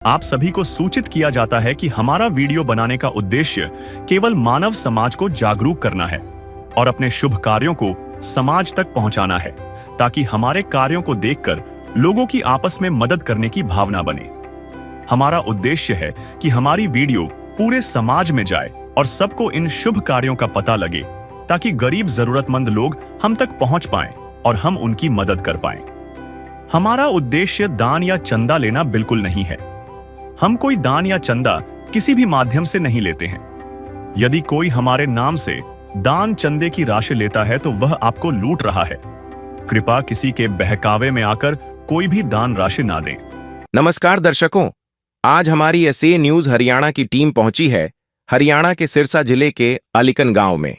आप सभी को सूचित किया जाता है कि हमारा वीडियो बनाने का उद्देश्य केवल मानव समाज को जागरूक करना है और अपने शुभ कार्यों को समाज तक पहुंचाना है, ताकि हमारे कार्यों को देखकर लोगों की आपस में मदद करने की भावना बने। हमारा उद्देश्य है कि हमारी वीडियो पूरे समाज में जाए और सबको इन शुभ कार्यों का पता लगे, ताकि गरीब जरूरतमंद लोग हम तक पहुंच पाएं और हम उनकी मदद कर पाएं। हमारा उद्देश्य दान या चंदा लेना बिल्कुल नहीं है। हम कोई दान या चंदा किसी भी माध्यम से नहीं लेते हैं। यदि कोई हमारे नाम से दान चंदे की राशि लेता है तो वह आपको लूट रहा है। कृपया किसी के बहकावे में आकर कोई भी दान राशि ना दें। नमस्कार दर्शकों, आज हमारी एसए न्यूज हरियाणा की टीम पहुंची है हरियाणा के सिरसा जिले के अलीकन गांव में।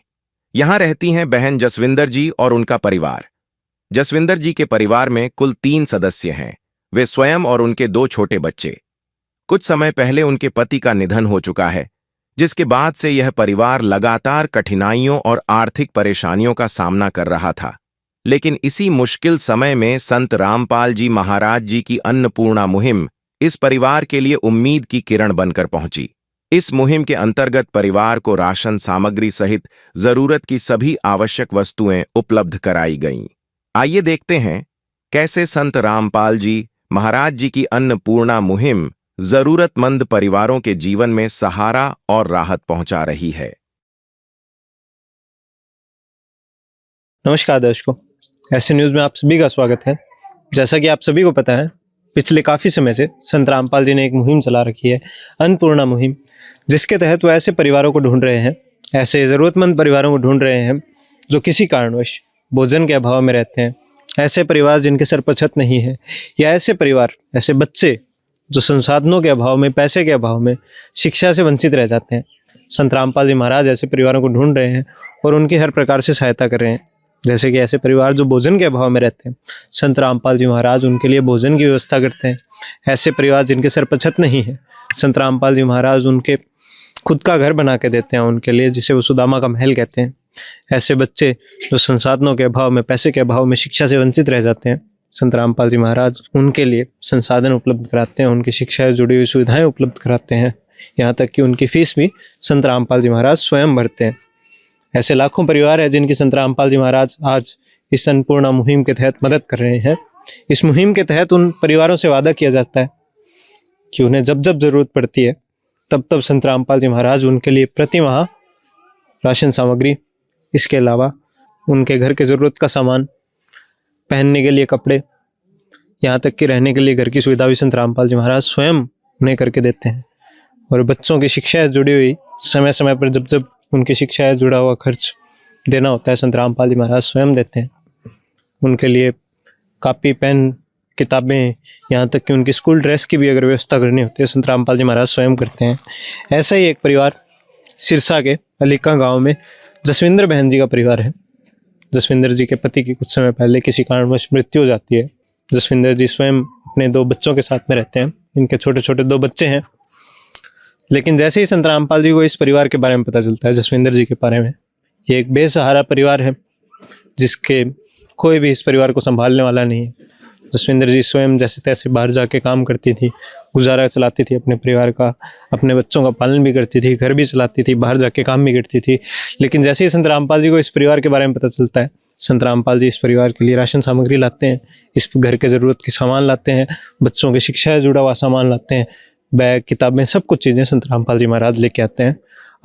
यहां रहती हैं बहन जसविंदर जी और उनका परिवार। जसविंदर जी के परिवार में कुल 3 सदस्य हैं। वे स्वयं और उनके 2 छोटे बच्चे। कुछ समय पहले उनके पति का निधन हो चुका है, जिसके बाद से यह परिवार लगातार कठिनाइयों और आर्थिक परेशानियों का सामना कर रहा था। लेकिन इसी मुश्किल समय में संत रामपाल जी महाराज जी की अन्नपूर्णा मुहिम इस परिवार के लिए उम्मीद की किरण बनकर पहुंची। इस मुहिम के अंतर्गत परिवार को राशन सामग्री सहित जरूरत की सभी आवश्यक वस्तुएं उपलब्ध कराई गईं। आइए देखते हैं कैसे संत रामपाल जी महाराज जी की अन्नपूर्णा मुहिम जरूरतमंद परिवारों के जीवन में सहारा और राहत पहुंचा रही है। नमस्कार दर्शकों, एसए न्यूज में आप सभी का स्वागत है। जैसा कि आप सभी को पता है, पिछले काफी समय से संत रामपाल जी ने एक मुहिम चला रखी है, अन्नपूर्णा मुहिम, जिसके तहत वो ऐसे परिवारों को ढूंढ रहे हैं, ऐसे जरूरतमंद परिवारों को ढूंढ रहे हैं जो किसी कारणवश भोजन के अभाव में रहते हैं, ऐसे परिवार जिनके सर पर छत नहीं है, या ऐसे परिवार, ऐसे बच्चे जो संसाधनों के अभाव में, पैसे के अभाव में शिक्षा से वंचित रह जाते हैं। संत रामपाल जी महाराज ऐसे परिवारों को ढूंढ रहे हैं और उनकी हर प्रकार से सहायता कर रहे हैं। जैसे कि ऐसे परिवार जो भोजन के अभाव में रहते हैं, संत रामपाल जी महाराज उनके लिए भोजन की व्यवस्था करते हैं। ऐसे परिवार जिनके सर पर छत नहीं है, संत रामपाल जी महाराज उनके खुद का घर बना के देते हैं उनके लिए, जिसे वो सुदामा का महल कहते हैं। ऐसे बच्चे जो संसाधनों के अभाव में, पैसे के अभाव में शिक्षा से वंचित रह जाते हैं, संत रामपाल जी महाराज उनके लिए संसाधन उपलब्ध कराते हैं, उनकी शिक्षा से जुड़ी हुई सुविधाएं उपलब्ध कराते हैं। यहाँ तक कि उनकी फीस भी संत रामपाल जी महाराज स्वयं भरते हैं। ऐसे लाखों परिवार हैं जिनकी संत रामपाल जी महाराज आज इस अन्नपूर्णा मुहिम के तहत मदद कर रहे हैं। इस मुहिम के तहत उन परिवारों से वादा किया जाता है कि उन्हें जब जब जरूरत पड़ती है तब तब संत रामपाल जी महाराज उनके लिए प्रति माह राशन सामग्री, इसके अलावा उनके घर के ज़रूरत का सामान, पहनने के लिए कपड़े, यहाँ तक कि रहने के लिए घर की सुविधा भी संत रामपाल जी महाराज स्वयं उन्हें करके देते हैं। और बच्चों की शिक्षा से जुड़ी हुई समय समय पर जब जब उनकी शिक्षा से जुड़ा हुआ खर्च देना होता है, संत रामपाल जी महाराज स्वयं देते हैं। उनके लिए कापी, पेन, किताबें, यहाँ तक कि उनकी स्कूल ड्रेस की भी अगर व्यवस्था करनी होती है, संत रामपाल जी महाराज स्वयं करते हैं। ऐसा ही एक परिवार सिरसा के अलीका गाँव में जसविंदर बहन जी का परिवार है। जसविंदर जी के पति की कुछ समय पहले किसी कारणवश मृत्यु हो जाती है। जसविंदर जी स्वयं अपने 2 बच्चों के साथ में रहते हैं। इनके छोटे छोटे 2 बच्चे हैं। लेकिन जैसे ही संत रामपाल जी को इस परिवार के बारे में पता चलता है, जसविंदर जी के बारे में, ये एक बेसहारा परिवार है जिसके कोई भी इस परिवार को संभालने वाला नहीं है। जसविंदर जी स्वयं जैसे तैसे बाहर जाके काम करती थी, गुजारा चलाती थी अपने परिवार का, अपने बच्चों का पालन भी करती थी, घर भी चलाती थी, बाहर जाके काम भी करती थी। लेकिन जैसे ही संत रामपाल जी को इस परिवार के बारे में पता चलता है, संत रामपाल जी इस परिवार के लिए राशन सामग्री लाते हैं, इस घर के ज़रूरत के सामान लाते हैं, बच्चों की शिक्षा से जुड़ा हुआ सामान लाते हैं, बैग, किताबें, सब कुछ चीज़ें संत रामपाल जी महाराज लेके आते हैं।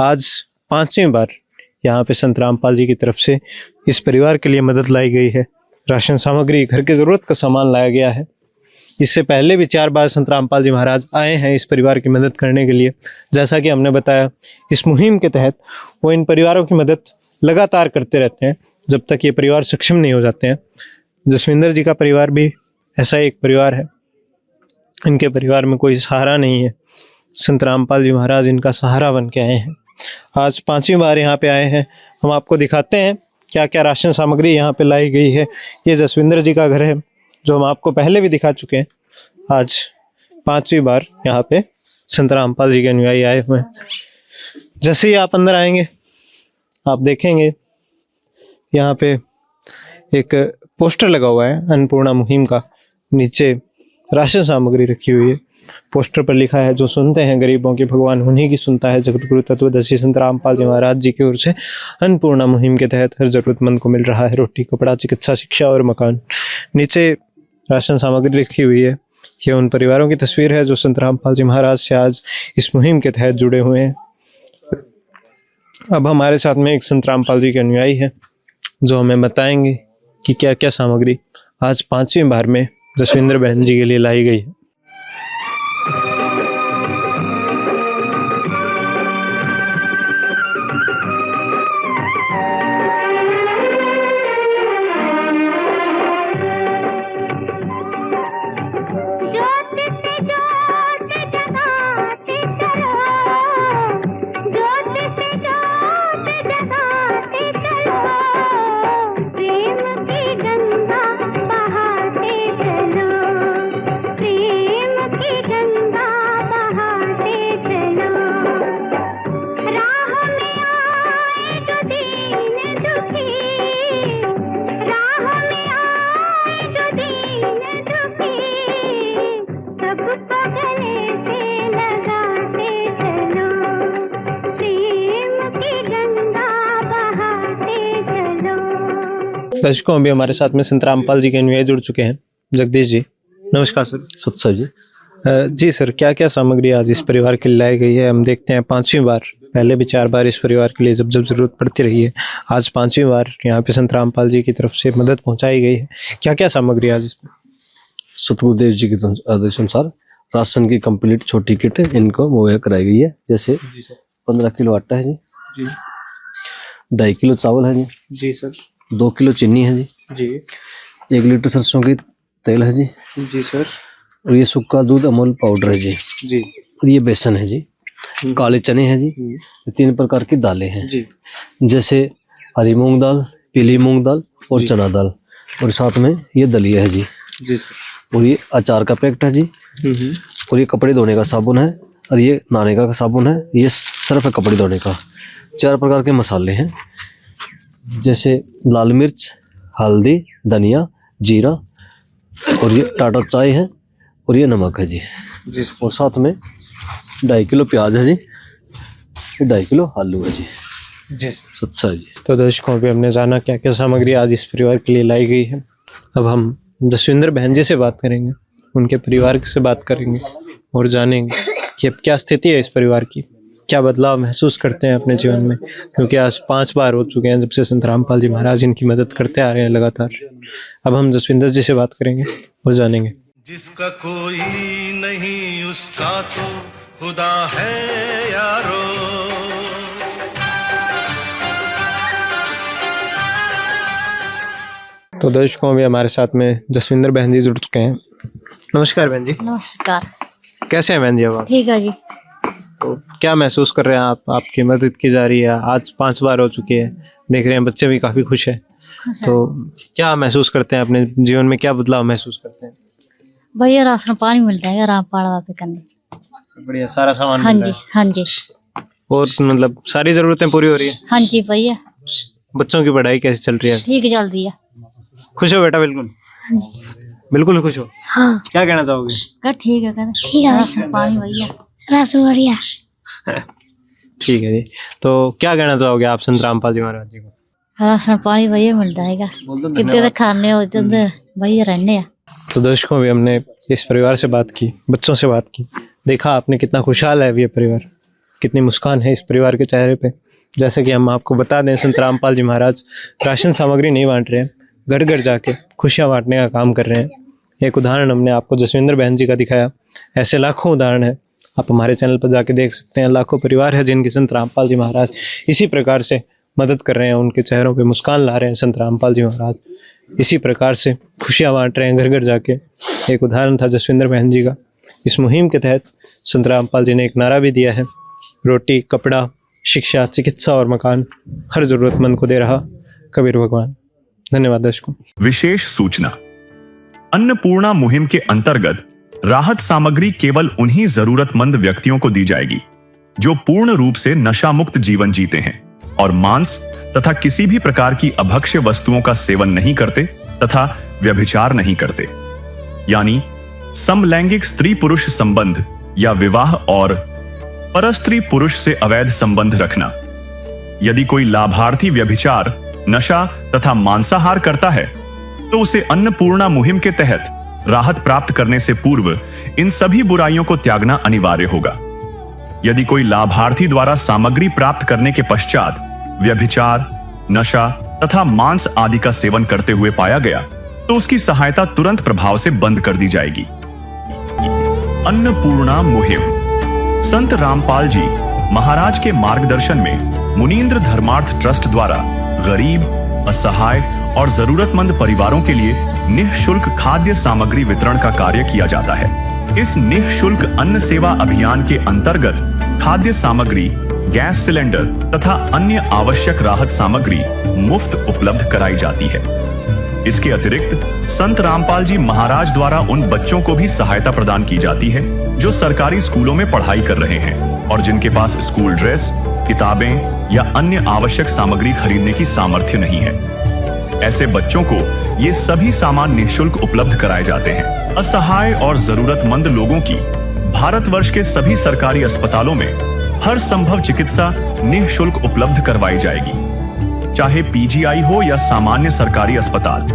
आज 5वीं बार यहाँ पे संत रामपाल जी की तरफ से इस परिवार के लिए मदद लाई गई है। राशन सामग्री, घर के ज़रूरत का सामान लाया गया है। इससे पहले भी 4 बार संत रामपाल जी महाराज आए हैं इस परिवार की मदद करने के लिए। जैसा कि हमने बताया, इस मुहिम के तहत वो इन परिवारों की मदद लगातार करते रहते हैं जब तक ये परिवार सक्षम नहीं हो जाते हैं। जसविंदर जी का परिवार भी ऐसा एक परिवार है। इनके परिवार में कोई सहारा नहीं है। संत रामपाल जी महाराज इनका सहारा बन के आए हैं। आज 5वीं बार यहाँ पे आए हैं। हम आपको दिखाते हैं क्या क्या राशन सामग्री यहाँ पे लाई गई है। ये जसविंदर जी का घर है जो हम आपको पहले भी दिखा चुके हैं। आज 5वीं बार यहाँ पे संत रामपाल जी के अनुयायी आए हुए हैं। जैसे ही आप अंदर आएंगे, आप देखेंगे यहाँ पे एक पोस्टर लगा हुआ है अन्नपूर्णा मुहिम का। नीचे राशन सामग्री रखी हुई है। पोस्टर पर लिखा है, जो सुनते हैं गरीबों की भगवान उन्हीं की सुनता है। जगत गुरु तत्वदर्शी संत रामपाल जी महाराज जी की ओर से अन्नपूर्णा मुहिम के तहत हर जरूरतमंद को मिल रहा है रोटी, कपड़ा, चिकित्सा, शिक्षा और मकान। नीचे राशन सामग्री लिखी हुई है। ये उन परिवारों की तस्वीर है जो संत रामपाल जी महाराज से आज इस मुहिम के तहत जुड़े हुए हैं। अब हमारे साथ में एक संत रामपाल जी के अनुयायी है जो हमें बताएंगे कि क्या क्या सामग्री आज 5वीं बार में जसविंदर बहन जी के लिए लाई गई है। दर्शकों, अभी हमारे साथ में संत रामपाल जी के अनुयायी जुड़ चुके हैं। जगदीश जी, नमस्कार सर। सत्सर जी। जी सर, क्या क्या सामग्री आज इस परिवार के लिए लाई गई है? हम देखते हैं 5वीं बार, पहले भी 4 बार इस परिवार के लिए जब जब जरूरत पड़ती रही है, आज 5वीं बार यहाँ पे संत रामपाल जी की तरफ से मदद पहुंचाई गई है। क्या क्या सामग्री आज इसमें? सतगुरुदेव जी के आदेश अनुसार राशन की कंप्लीट छोटी किट इनको मुहैया कराई गई है। जैसे 15 किलो आटा है जी, 2.5 किलो चावल है जी सर, 2 किलो चीनी है जी, 1 लीटर सरसों की तेल है जी सर, और ये सूखा दूध अमूल पाउडर है जी, और ये बेसन है जी, काले चने हैं जी, 3 प्रकार की दालें हैं जी, जैसे हरी मूंग दाल, पीली मूंग दाल और चना दाल, और साथ में ये दलिया है जी सर, और ये अचार का पैकेट है जी, और ये कपड़े धोने का साबुन है, और ये नहाने का साबुन है, ये सर्फ है कपड़े धोने का। 4 प्रकार के मसाले हैं जैसे लाल मिर्च, हल्दी, धनिया, जीरा, और ये टाटा चाय है, और ये नमक है जी, और साथ में 2.5 किलो प्याज है जी, 2.5 किलो आलू है जी। सत्सा जी। तो दर्शकों, भी हमने जाना क्या क्या सामग्री आज इस परिवार के लिए लाई गई है। अब हम जसविंदर बहन जी से बात करेंगे, उनके परिवार से बात करेंगे और जानेंगे कि अब क्या स्थिति है इस परिवार की, क्या बदलाव महसूस करते हैं अपने जीवन में, क्योंकि आज 5 बार हो चुके हैं जब से संत रामपाल जी महाराज इनकी मदद करते आ रहे हैं लगातार। अब हम जसविंदर जी से बात करेंगे और जानेंगे। जिसका कोई नहीं उसका तो खुदा है यारो। तो दर्शकों, भी हमारे साथ में जसविंदर बहन जी जुड़ चुके हैं। नमस्कार बहन जी। नमस्कार। कैसे हैं बहन जी? अब ठीक है जी। तो क्या महसूस कर रहे हैं आप? आपकी मदद की जा रही है, आज 5 बार हो चुकी है, देख रहे हैं बच्चे भी काफी खुश है, तो क्या महसूस करते हैं अपने जीवन में, क्या बदलाव महसूस करते हैं? भैया राशन पानी मिलता है रामपाल पे करने। बढ़िया, सारा सामान हाँ मिल जी, रहा है। हाँ जी, और मतलब सारी जरूरतें पूरी हो रही है? हाँ जी भैया। बच्चों की पढ़ाई कैसी चल रही है? ठीक चल रही है। खुश हो बेटा? बिल्कुल बिल्कुल खुश हो। हाँ। क्या कहना चाहोगे? ठीक है, ठीक है। राशन पानी भैया, राशन बढ़िया। ठीक है जी। तो क्या कहना चाहोगे आप संत रामपाल जी महाराज जी को? राशन पानी भैया मिलता है, कितने तक खाने हो भैया रहने। तो दर्शकों, भी हमने इस परिवार से बात की, बच्चों से बात की, देखा आपने कितना खुशहाल है ये परिवार, कितनी मुस्कान है इस परिवार के चेहरे पे। जैसे कि हम आपको बता दें, संत रामपाल जी महाराज राशन सामग्री नहीं बांट रहे हैं, घर घर जाके खुशियां बांटने का काम कर रहे हैं। एक उदाहरण हमने आपको जसविंदर बहन जी का दिखाया, ऐसे लाखों उदाहरण है, आप हमारे चैनल पर जाके देख सकते हैं। लाखों परिवार है जिनकी संत रामपाल जी महाराज इसी प्रकार से मदद कर रहे हैं, उनके चेहरों पे मुस्कान ला रहे हैं संत रामपाल जी महाराज, इसी प्रकार से खुशियां बांट रहे हैं घर घर जाके। एक उदाहरण था जसविंदर बहन जी का। इस मुहिम के तहत संत रामपाल जी ने एक नारा भी दिया है, रोटी, कपड़ा, शिक्षा, चिकित्सा और मकान हर जरूरतमंद को दे रहा कबीर भगवान। धन्यवाद दर्शकों। विशेष सूचना, अन्नपूर्णा मुहिम के अंतर्गत राहत सामग्री केवल उन्हीं जरूरतमंद व्यक्तियों को दी जाएगी जो पूर्ण रूप से नशा मुक्त जीवन जीते हैं और मांस तथा किसी भी प्रकार की अभक्ष्य वस्तुओं का सेवन नहीं करते तथा व्यभिचार नहीं करते, यानी समलैंगिक स्त्री पुरुष संबंध या विवाह और परस्त्री पुरुष से अवैध संबंध रखना। यदि कोई लाभार्थी व्यभिचार, नशा तथा मांसाहार करता है तो उसे अन्नपूर्णा मुहिम के तहत राहत प्राप्त करने से पूर्व इन सभी बुराइयों को त्यागना अनिवार्य होगा। यदि कोई लाभार्थी द्वारा सामग्री प्राप्त करने के पश्चात व्यभिचार, नशा तथा मांस आदि का सेवन करते हुए पाया गया तो उसकी सहायता तुरंत प्रभाव से बंद कर दी जाएगी। अन्नपूर्णा मुहिम। संत रामपाल जी महाराज के मार्गदर्शन में मुनींद्र धर्मार्थ ट्रस्ट द्वारा गरीब, असहाय और जरूरतमंद परिवारों के लिए निःशुल्क खाद्य सामग्री वितरण का कार्य किया जाता है। इस निःशुल्क अन्न सेवा अभियान के अंतर्गत खाद्य सामग्री, गैस सिलेंडर तथा अन्य आवश्यक राहत सामग्री मुफ्त उपलब्ध कराई जाती है। इसके अतिरिक्त संत रामपाल जी महाराज द्वारा उन बच्चों को भी सहायता प्रदान की जाती है जो सरकारी स्कूलों में पढ़ाई कर रहे हैं और जिनके पास स्कूल ड्रेस, किताबें या अन्य आवश्यक सामग्री खरीदने की सामर्थ्य नहीं है। ऐसे बच्चों को ये सभी सामान निःशुल्क उपलब्ध कराए जाते हैं। असहाय और जरूरतमंद लोगों की भारतवर्ष के सभी सरकारी अस्पतालों में हर संभव चिकित्सा निःशुल्क उपलब्ध करवाई जाएगी, चाहे पीजीआई हो या सामान्य सरकारी अस्पताल,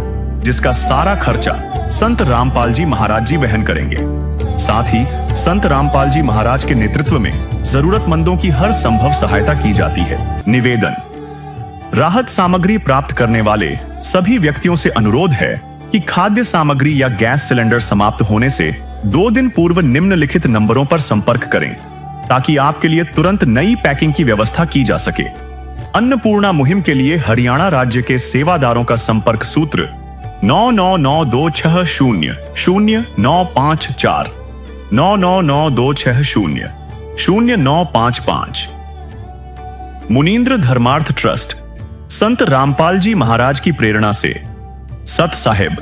जिसका सारा खर्चा संत रामपाल जी महाराज जी वहन करेंगे। साथ ही संत रामपाल जी महाराज के नेतृत्व में जरूरतमंदों की हर संभव सहायता की जाती है। निवेदन। राहत सामग्री प्राप्त करने वाले सभी व्यक्तियों से अनुरोध है कि खाद्य सामग्री या गैस सिलेंडर समाप्त होने से 2 दिन पूर्व निम्नलिखित नंबरों पर संपर्क करें ताकि आपके लिए तुरंत नई पैकिंग की व्यवस्था की जा सके। अन्नपूर्णा मुहिम के लिए हरियाणा राज्य के सेवादारों का संपर्क सूत्र 9992600954 9992600955। मुनींद्र धर्मार्थ ट्रस्ट संत रामपाल जी महाराज की प्रेरणा से सत साहिब